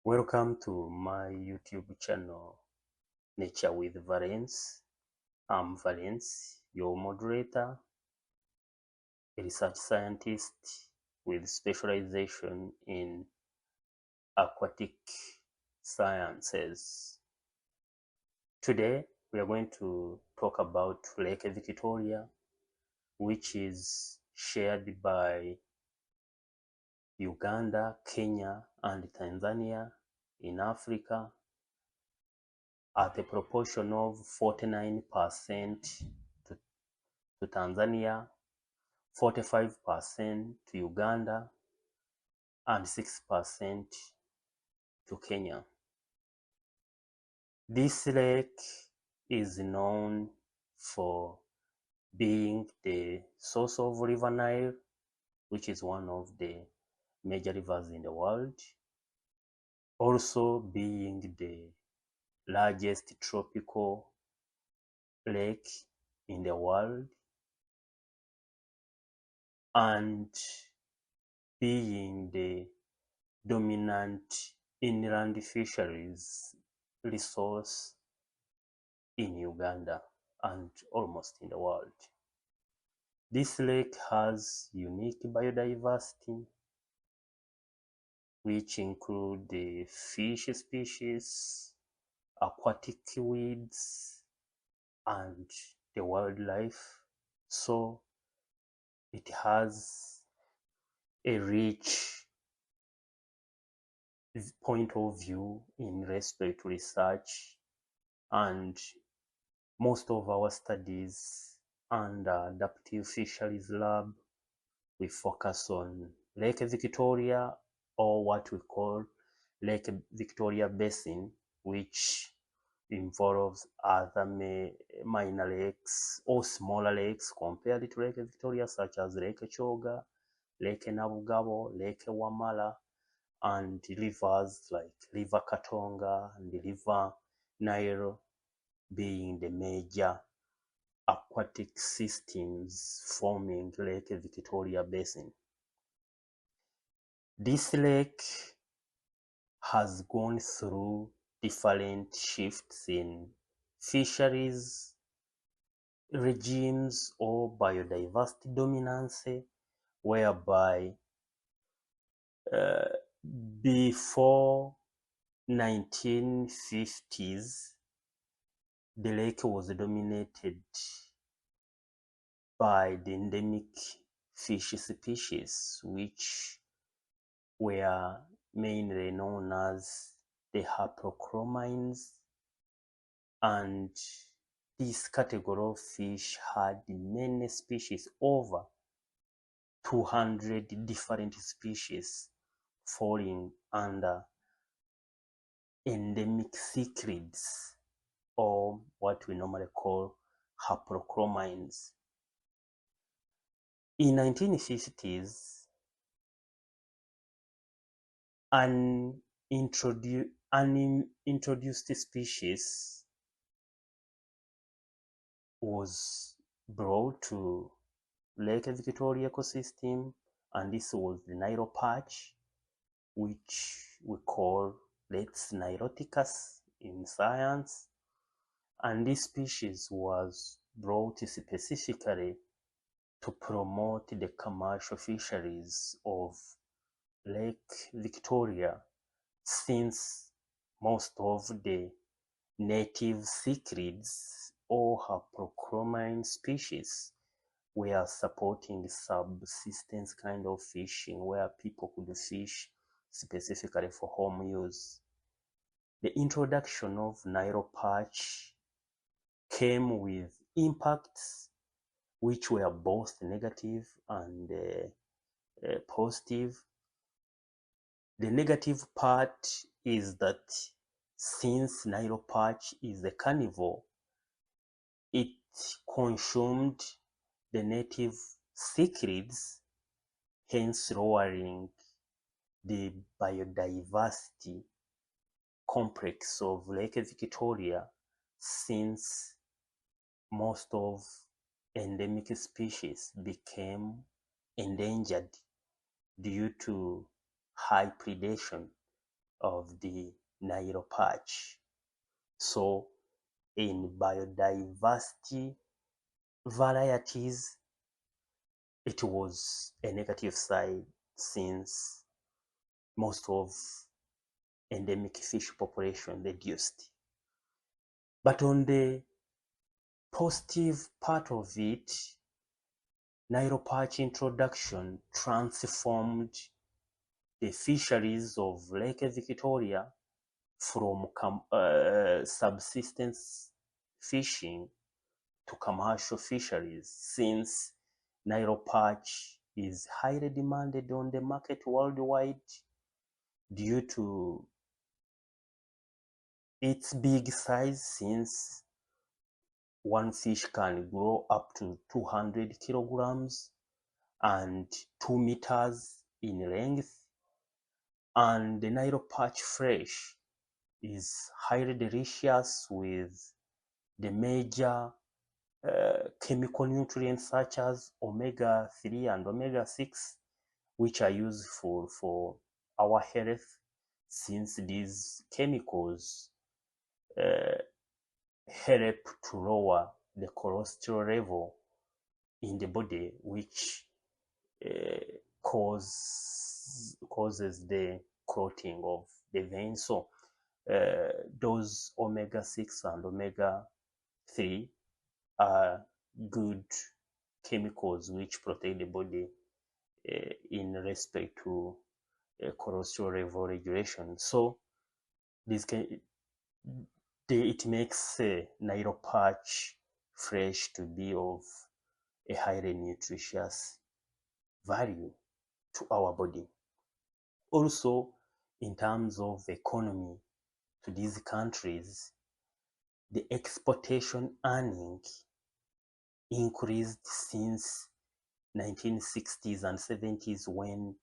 Welcome to my YouTube channel, Nature with Valence. I'm Valence, your moderator, a research scientist with specialization in aquatic sciences. Today, we are going to talk about Lake Victoria, which is shared by Uganda, Kenya, and Tanzania in Africa at a proportion of 49% to Tanzania, 45% to Uganda, and 6% to Kenya. This lake is known for being the source of River Nile, which is one of the major rivers in the world, also being the largest tropical lake in the world, and being the dominant inland fisheries resource in Uganda and almost in the world. This lake has unique biodiversity, which include the fish species, aquatic weeds, and the wildlife. So it has a rich point of view in respect to research, and most of our studies under Adaptive Fisheries Lab, we focus on Lake Victoria, or what we call Lake Victoria Basin, which involves other minor lakes or smaller lakes compared to Lake Victoria, such as Lake Choga, Lake Nabugabo, Lake Wamala, and rivers like River Katonga and the River Nile being the major aquatic systems forming Lake Victoria Basin. This lake has gone through different shifts in fisheries regimes or biodiversity dominance, whereby before 1950s, the lake was dominated by the endemic fish species, which were mainly known as the haplochromines, and this category of fish had many species, over 200 different species falling under endemic cichlids, or what we normally call haplochromines. In 1950s, an introduced species was brought to Lake Victoria ecosystem, and this was the Nile perch, which we call Lex niloticus in science. And this species was brought specifically to promote the commercial fisheries of Lake Victoria, since most of the native cichlids or haplochromine species were supporting subsistence kind of fishing, where people could fish specifically for home use. The introduction of Nile perch came with impacts which were both negative and positive. The negative part is that since Nile perch is a carnivore, it consumed the native cichlids, hence lowering the biodiversity complex of Lake Victoria, since most of endemic species became endangered due to high predation of the Nile perch. So in biodiversity varieties, it was a negative side since most of endemic fish population reduced. But on the positive part of it, Nile perch introduction transformed the fisheries of Lake Victoria from subsistence fishing to commercial fisheries, since Nile perch is highly demanded on the market worldwide due to its big size, since one fish can grow up to 200 kilograms and 2 meters in length. And the Nile perch fresh is highly delicious with the major chemical nutrients such as omega-3 and omega-6, which are useful for our health, since these chemicals help to lower the cholesterol level in the body, which causes the clotting of the veins. So those omega-6 and omega-3 are good chemicals which protect the body in respect to cholesterol level regulation. So this it makes Nile perch fresh to be of a highly nutritious value to our body. Also, in terms of economy to these countries, the exportation earning increased since 1960s and 70s, when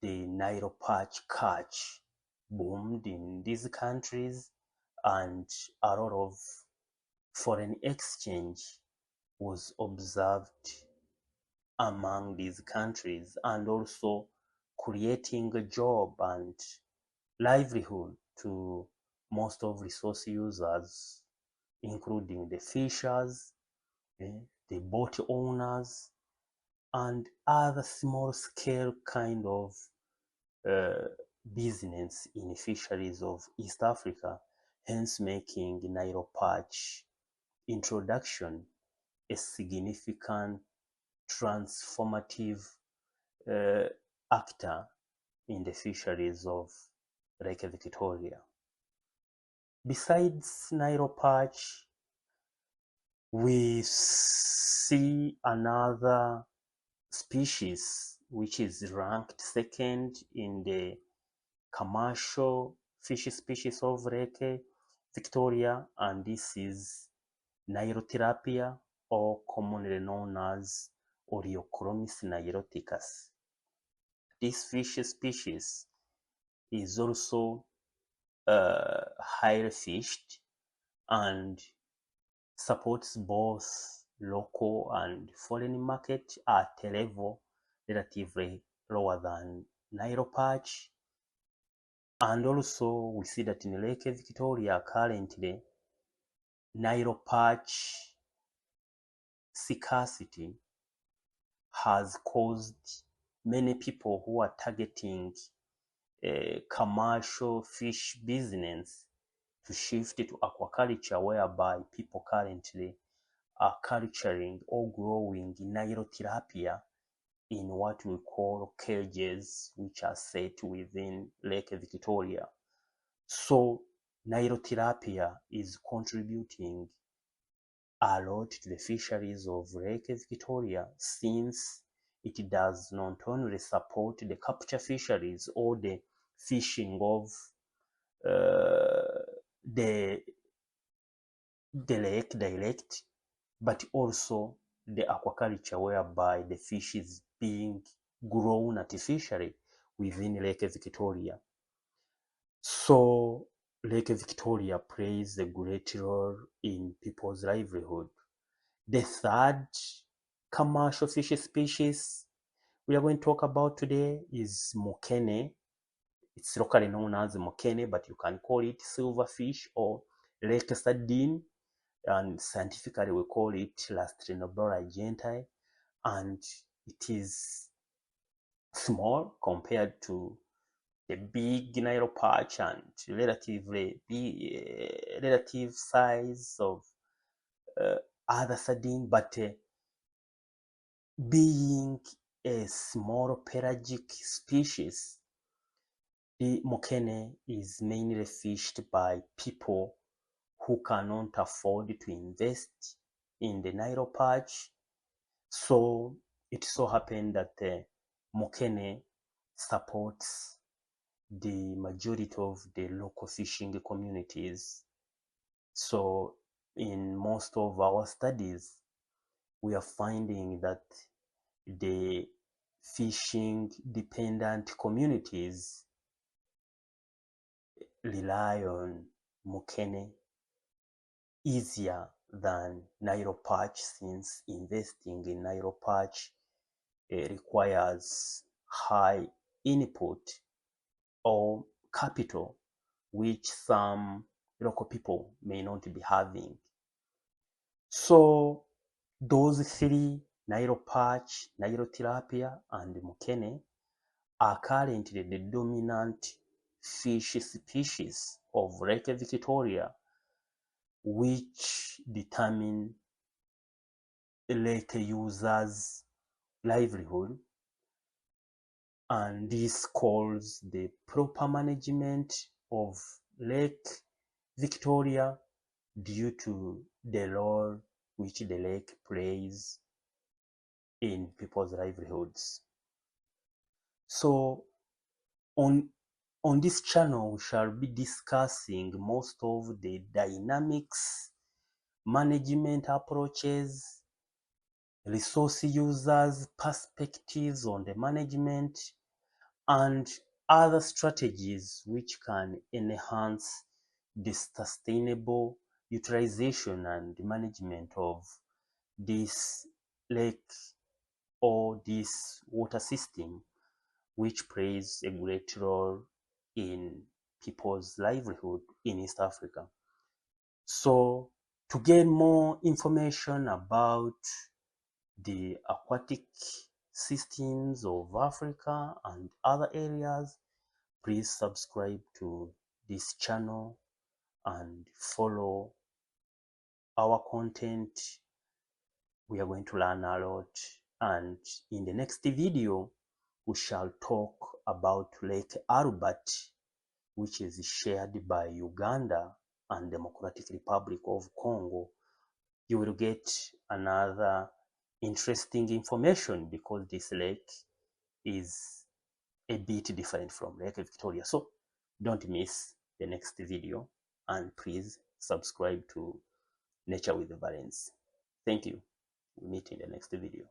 the Nile perch catch boomed in these countries, and a lot of foreign exchange was observed among these countries, and also creating a job and livelihood to most of resource users, including the fishers, the boat owners, and other small-scale kind of business in fisheries of East Africa, hence making Nile perch introduction a significant transformative actor in the fisheries of Lake Victoria. Besides Nile perch, we see another species which is ranked second in the commercial fish species of Lake Victoria, and this is Nile tilapia, or commonly known as Oleochromis niloticus. This fish species is also highly fished and supports both local and foreign market at a level relatively lower than Nile perch. And also we see that in Lake Victoria currently, Nile perch scarcity has caused many people who are targeting commercial fish business to shift to aquaculture, whereby people currently are culturing or growing Nile tilapia in what we call cages, which are set within Lake Victoria. So Nile tilapia is contributing a lot to the fisheries of Lake Victoria, since it does not only support the capture fisheries or the fishing of the lake direct, but also the aquaculture, whereby the fish is being grown artificially within Lake Victoria. So Lake Victoria plays a great role in people's livelihood. The third commercial fish species we are going to talk about today is mokene, It's locally known as mokene, but you can call it silverfish or lake sardine, and scientifically we call it Lastrinobora argenti, and it is small compared to the big Nile perch and relatively big, relative size of other sardine, but being a small pelagic species, the mokene is mainly fished by people who cannot afford to invest in the Nile perch. So it so happened that mokene supports the majority of the local fishing communities. So in most of our studies, we are finding that the fishing dependent communities rely on mokene easier than Nile perch, since investing in Nile perch requires high input or capital, which some local people may not be having. So those three, Nile perch, Nile tilapia, and mokene, are currently the dominant fish species of Lake Victoria, which determine lake users' livelihood, and this calls the proper management of Lake Victoria due to the role which the lake plays in people's livelihoods. So on this channel, we shall be discussing most of the dynamics, management approaches, resource users' perspectives on the management, and other strategies which can enhance the sustainable utilization and management of this lake or this water system, which plays a great role in people's livelihood in East Africa. So to get more information about the aquatic systems of Africa and other areas, please subscribe to this channel and follow our content. We are going to learn a lot, and in the next video we shall talk about Lake Albert, which is shared by Uganda and Democratic Republic of Congo. You will get another interesting information because this lake is a bit different from Lake Victoria. So don't miss the next video, and please subscribe to Nature with Valence. Thank you. We'll meet in the next video.